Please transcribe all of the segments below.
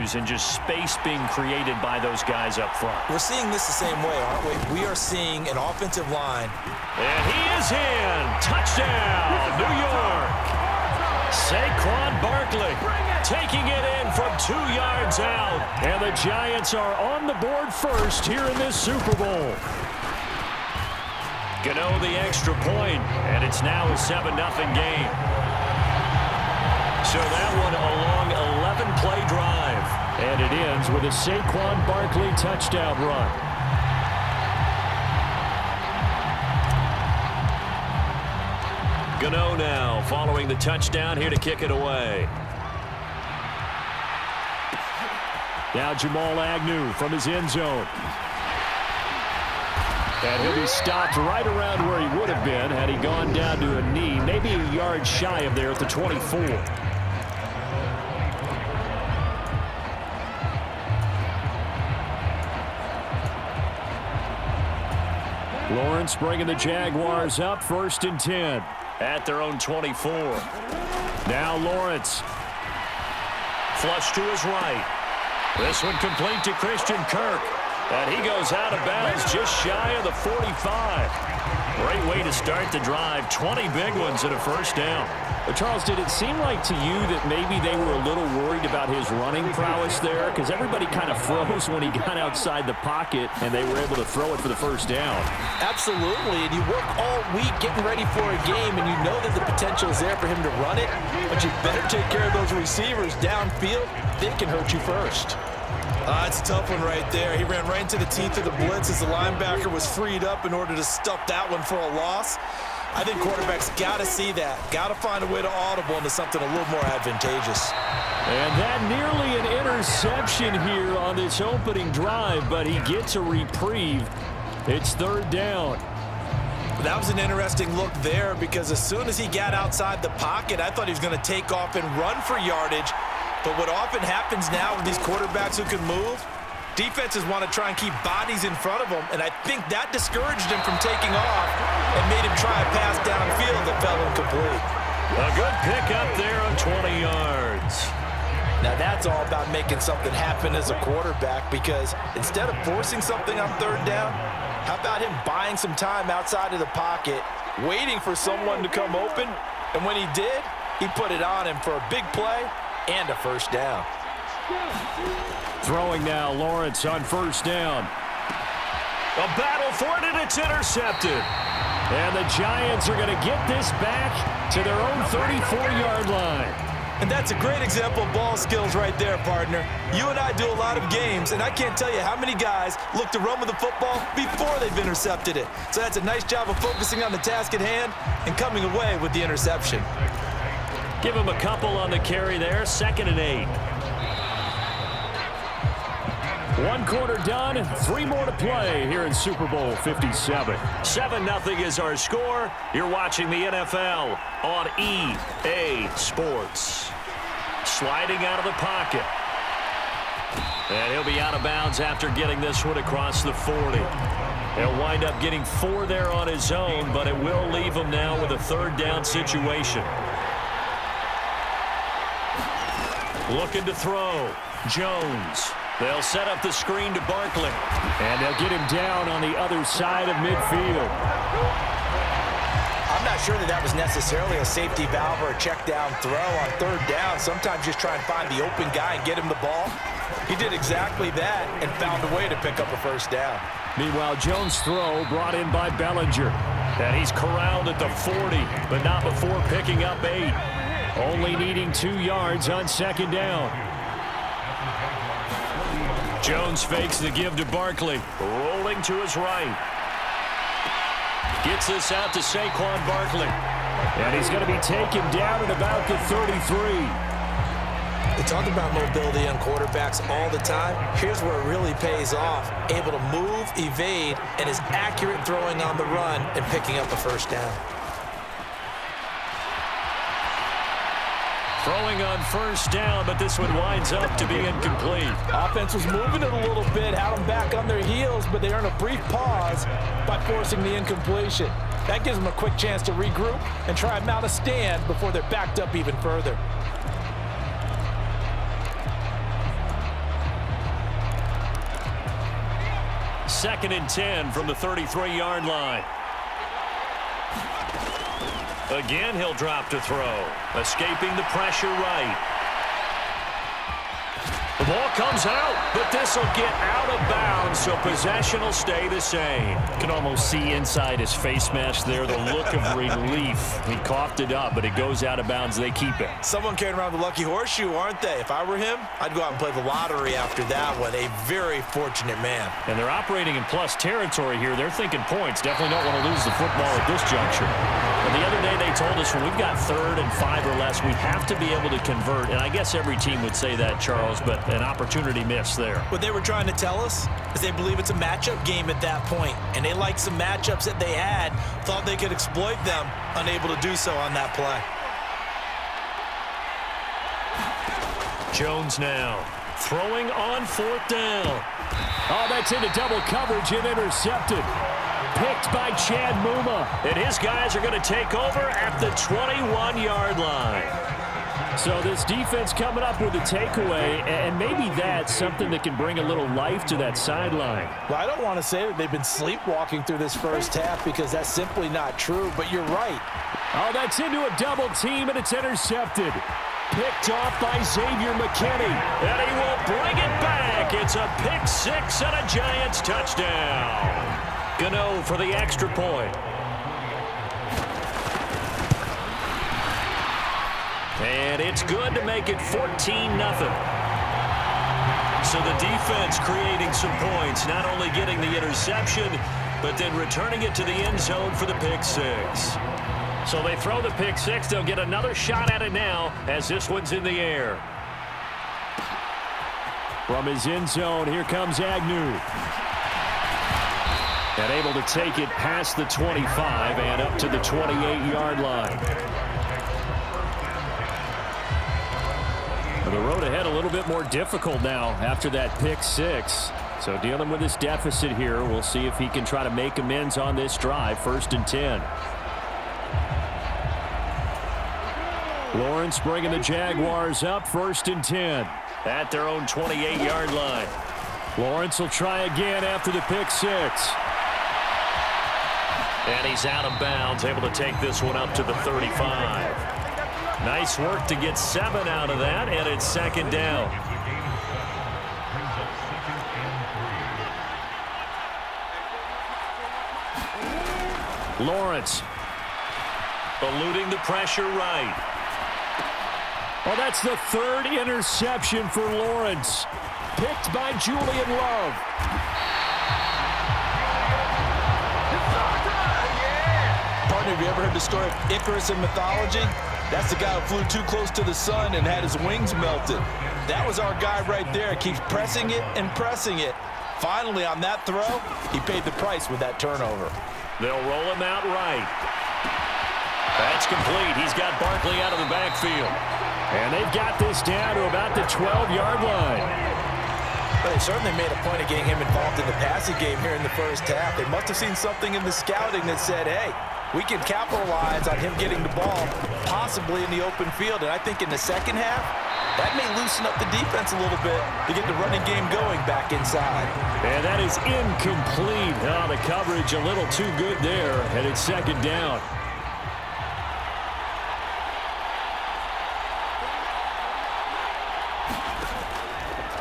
miscues and just space being created by those guys up front. We're seeing this the same way, aren't we? We are seeing an offensive line. And he is in. Touchdown, New York. Saquon Barkley taking it in from 2 yards out. And the Giants are on the board first here in this Super Bowl. Gano the extra point, and it's now a 7-0 game. So that one a long 11-play drive. And it ends with a Saquon Barkley touchdown run. Gano now following the touchdown here to kick it away. Now Jamal Agnew from his end zone. And he'll be stopped right around where he would have been had he gone down to a knee, maybe a yard shy of there at the 24. Lawrence bringing the Jaguars up, 1st and 10 at their own 24. Now Lawrence. Flush to his right. This one complete to Christian Kirk. And he goes out of bounds just shy of the 45. Great way to start the drive. 20 big ones and a first down. But Charles, did it seem like to you that maybe they were a little worried about his running prowess there? Because everybody kind of froze when he got outside the pocket, and they were able to throw it for the first down. Absolutely, and you work all week getting ready for a game, and you know that the potential is there for him to run it, but you better take care of those receivers downfield. They can hurt you first. It's a tough one right there. He ran right into the teeth of the blitz as the linebacker was freed up in order to stuff that one for a loss. I think quarterbacks got to see that. Got to find a way to audible into something a little more advantageous. And that nearly an interception here on this opening drive, but he gets a reprieve. It's 3rd down. That was an interesting look there because as soon as he got outside the pocket, I thought he was going to take off and run for yardage. But what often happens now with these quarterbacks who can move, defenses want to try and keep bodies in front of them, and I think that discouraged him from taking off and made him try a pass downfield that fell incomplete. A good pick up there on 20 yards. Now that's all about making something happen as a quarterback, because instead of forcing something on 3rd down, how about him buying some time outside of the pocket, waiting for someone to come open, and when he did, he put it on him for a big play and a first down. Throwing now, Lawrence on 1st down. A battle for it, and it's intercepted. And the Giants are going to get this back to their own 34-yard line. And that's a great example of ball skills right there, partner. You and I do a lot of games, and I can't tell you how many guys look to run with the football before they've intercepted it. So that's a nice job of focusing on the task at hand and coming away with the interception. Give him a couple on the carry there, 2nd and 8. 1 quarter done, 3 more to play here in Super Bowl 57. 7-0 is our score. You're watching the NFL on EA Sports. Sliding out of the pocket. And he'll be out of bounds after getting this one across the 40. He'll wind up getting 4 there on his own, but it will leave him now with a 3rd down situation. Looking to throw. Jones. They'll set up the screen to Barkley. And they'll get him down on the other side of midfield. I'm not sure that was necessarily a safety valve or a check down throw on 3rd down. Sometimes just try and find the open guy and get him the ball. He did exactly that and found a way to pick up a first down. Meanwhile, Jones' throw brought in by Bellinger. And he's corralled at the 40, but not before picking up 8. Only needing 2 yards on 2nd down. Jones fakes the give to Barkley. Rolling to his right. Gets this out to Saquon Barkley. And he's going to be taken down at about the 33. We talk about mobility on quarterbacks all the time. Here's where it really pays off. Able to move, evade, and is accurate throwing on the run and picking up a first down. Throwing on 1st down, but this one winds up to be incomplete. Offense was moving it a little bit, had them back on their heels, but they earn a brief pause by forcing the incompletion. That gives them a quick chance to regroup and try and mount a stand before they're backed up even further. 2nd and 10 from the 33-yard line. Again, he'll drop to throw. Escaping the pressure right. The ball comes out, but this will get out of bounds, so possession will stay the same. Can almost see inside his face mask there, the look of relief. He coughed it up, but it goes out of bounds. They keep it. Someone carrying around the lucky horseshoe, aren't they? If I were him, I'd go out and play the lottery after that one. A very fortunate man. And they're operating in plus territory here. They're thinking points. Definitely don't want to lose the football at this juncture. And the other day they told us when we've got 3rd and 5 or less, we have to be able to convert. And I guess every team would say that, Charles, but an opportunity miss there. What they were trying to tell us is they believe it's a matchup game at that point, and they liked some matchups that they had, thought they could exploit them, unable to do so on that play. Jones now throwing on 4th down. Oh, that's into double coverage and intercepted. Picked by Chad Muma. And his guys are going to take over at the 21-yard line. So this defense coming up with a takeaway, and maybe that's something that can bring a little life to that sideline. Well, I don't want to say that they've been sleepwalking through this first half because that's simply not true, but you're right. Oh, that's into a double team, and it's intercepted. Picked off by Xavier McKinney. And he will bring it back. It's a pick 6 and a Giants touchdown. Gano for the extra point. And it's good to make it 14-0. So the defense creating some points, not only getting the interception, but then returning it to the end zone for the pick 6. So they throw the pick 6. They'll get another shot at it now as this one's in the air. From his end zone, here comes Agnew. And able to take it past the 25 and up to the 28-yard line. The road ahead a little bit more difficult now after that pick 6. So dealing with this deficit here, we'll see if he can try to make amends on this drive. 1st and 10. Lawrence bringing the Jaguars up. 1st and 10. At their own 28-yard line. Lawrence will try again after the pick 6. And he's out of bounds, able to take this one up to the 35. Nice work to get 7 out of that, and it's 2nd down. Lawrence. Eluding the pressure right. Oh, that's the 3rd interception for Lawrence. Picked by Julian Love. Partner, have you ever heard the story of Icarus in mythology? That's the guy who flew too close to the sun and had his wings melted. That was our guy right there. Keeps pressing it and pressing it. Finally, on that throw, he paid the price with that turnover. They'll roll him out right. That's complete. He's got Barkley out of the backfield. And they've got this down to about the 12-yard line. But they certainly made a point of getting him involved in the passing game here in the first half. They must have seen something in the scouting that said, hey, we can capitalize on him getting the ball, possibly in the open field. And I think in the second half, that may loosen up the defense a little bit to get the running game going back inside. And that is incomplete. Oh, the coverage a little too good there, and it's 2nd down.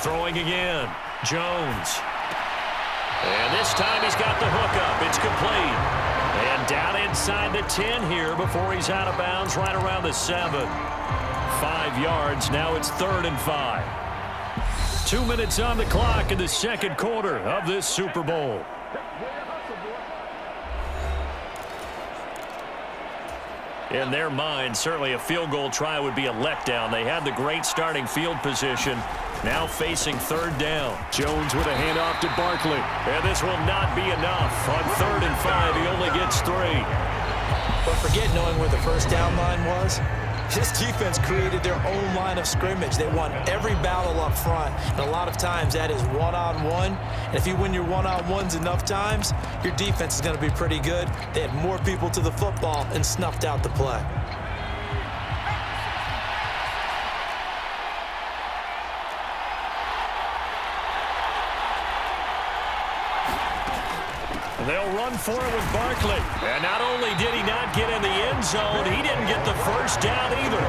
Throwing again. Jones. And this time he's got the hook up. It's complete. And down inside the 10 here before he's out of bounds right around the 7. 5 yards. Now it's 3rd and 5. 2 minutes on the clock in the 2nd quarter of this Super Bowl. In their mind, certainly a field goal try would be a letdown. They had the great starting field position. Now facing 3rd down. Jones with a handoff to Barkley. And this will not be enough. On 3rd and 5, he only gets 3. But forget knowing where the first down line was. This defense created their own line of scrimmage. They won every battle up front. And a lot of times that is one-on-one. And if you win your one-on-ones enough times, your defense is going to be pretty good. They had more people to the football and snuffed out the play. They'll run for it with Barkley. And not only did he not get in the end zone, he didn't get the first down either.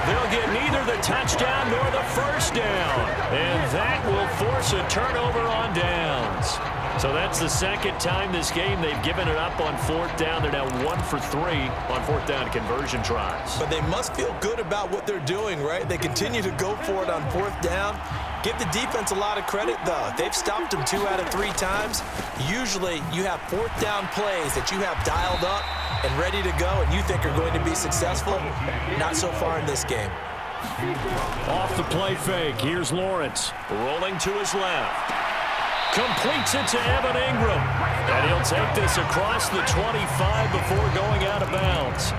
They'll get neither the touchdown nor the first down. And that will force a turnover on downs. So that's the second time this game they've given it up on fourth down. They're now 1 for 3 on fourth down conversion tries. But they must feel good about what they're doing, right? They continue to go for it on fourth down. Give the defense a lot of credit, though. They've stopped them 2 out of 3 times. Usually, you have fourth down plays that you have dialed up and ready to go and you think are going to be successful. Not so far in this game. Off the play fake. Here's Lawrence. Rolling to his left. Completes it to Evan Ingram. And he'll take this across the 25 before going out of bounds.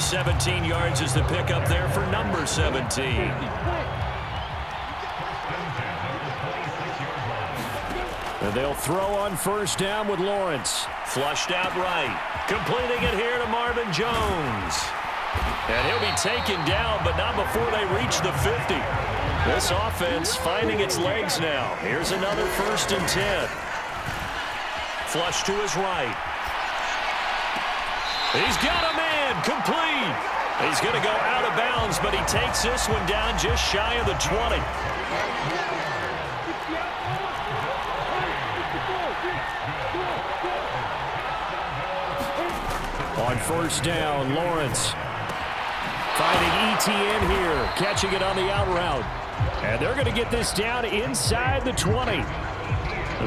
17 yards is the pickup there for number 17. And they'll throw on first down with Lawrence. Flushed out right. Completing it here to Marvin Jones. And he'll be taken down, but not before they reach the 50. This offense finding its legs now. Here's another 1st and 10. Flush to his right. He's got a man. Complete. He's going to go out of bounds, but he takes this one down just shy of the 20. On first down, Lawrence finding ETN here, catching it on the out route. And they're going to get this down inside the 20.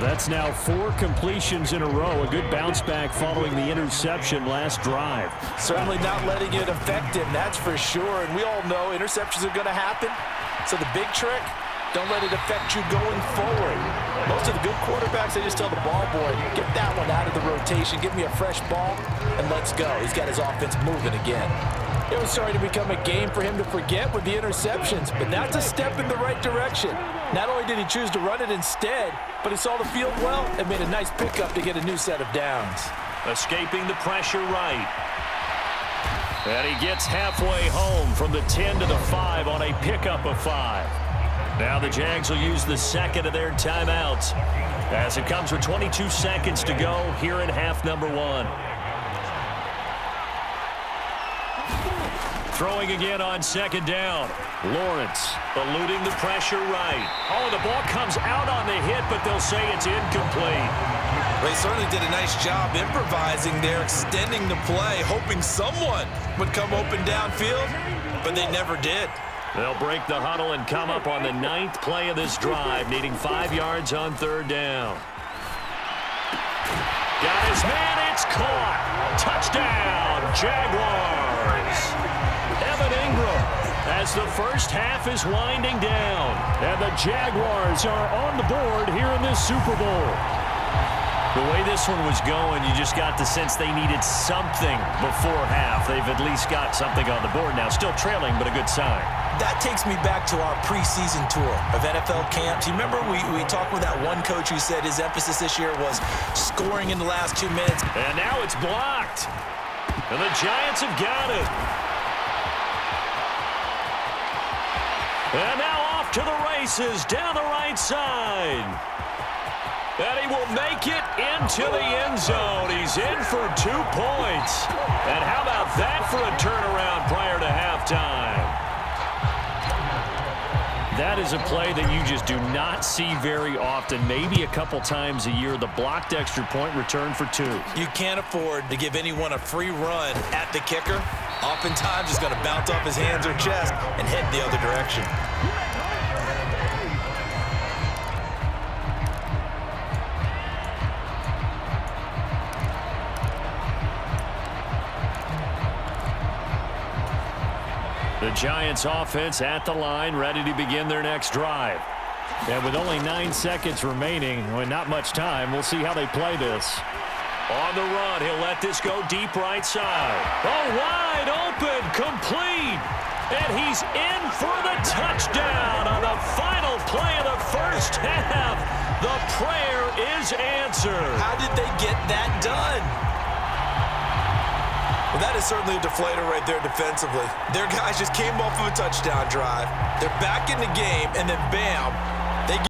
That's now 4 completions in a row. A good bounce back following the interception last drive. Certainly not letting it affect him, that's for sure. And we all know interceptions are going to happen. So the big trick, don't let it affect you going forward. Most of the good quarterbacks, they just tell the ball boy, get that one out of the rotation, give me a fresh ball, and let's go. He's got his offense moving again. It was starting to become a game for him to forget with the interceptions, but that's a step in the right direction. Not only did he choose to run it instead, but he saw the field well and made a nice pickup to get a new set of downs. Escaping the pressure right. And he gets halfway home from the 10 to the 5 on a pickup of 5. Now the Jags will use the second of their timeouts as it comes with 22 seconds to go here in half number 1. Throwing again on second down. Lawrence eluding the pressure right. Oh, the ball comes out on the hit, but they'll say it's incomplete. They certainly did a nice job improvising there, extending the play, hoping someone would come open downfield, but they never did. They'll break the huddle and come up on the 9th play of this drive, needing 5 yards on third down. Got his man, it's caught. Touchdown, Jaguars. Evan Ingram as the first half is winding down. And the Jaguars are on the board here in this Super Bowl. The way this one was going, you just got the sense they needed something before half. They've at least got something on the board now. Still trailing, but a good sign. That takes me back to our preseason tour of NFL camps. You remember we talked with that one coach who said his emphasis this year was scoring in the last 2 minutes. And now it's blocked. And the Giants have got it. And now off to the races down the right side. And he will make it into the end zone. He's in for 2 points. And how about that for a turnaround prior to halftime? That is a play that you just do not see very often, maybe a couple times a year. The blocked extra point return for 2. You can't afford to give anyone a free run at the kicker. Oftentimes, he's going to bounce off his hands or chest and head the other direction. The Giants offense at the line, ready to begin their next drive. And with only 9 seconds remaining, and not much time, we'll see how they play this. On the run, he'll let this go deep right side. Oh, wide open, complete. And he's in for the touchdown on the final play of the first half. The prayer is answered. How did they get that done? Well, that is certainly a deflator right there defensively. Their guys just came off of a touchdown drive. They're back in the game, and then bam,